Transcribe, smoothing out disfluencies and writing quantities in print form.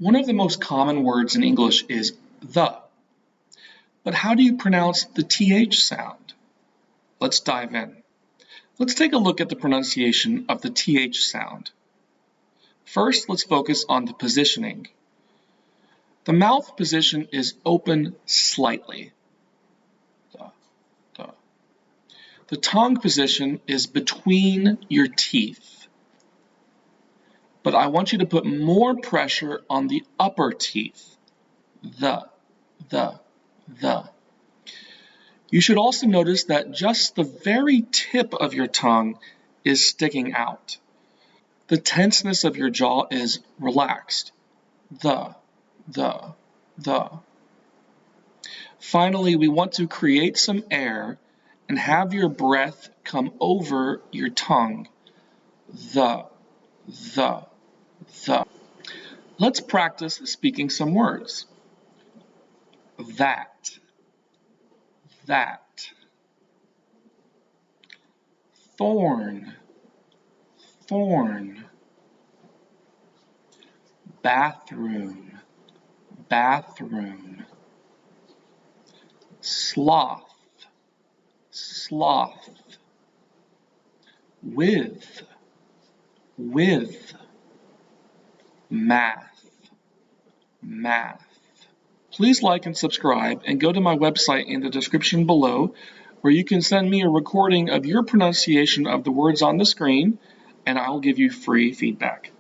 One of the most common words in English is the. But how do you pronounce the TH sound? Let's dive in. Let's take a look at the pronunciation of the TH sound. First, let's focus on the positioning. The mouth position is open slightly. The tongue position is between your teeth. But I want you to put more pressure on the upper teeth. The. You should also notice that just the very tip of your tongue is sticking out. The tenseness of your jaw is relaxed. The. Finally, we want to create some air and have your breath come over your tongue. The. Let's practice speaking some words. That. Thorn. Bathroom. Sloth. With. Math. Please like and subscribe and go to my website in the description below where you can send me a recording of your pronunciation of the words on the screen and I'll give you free feedback.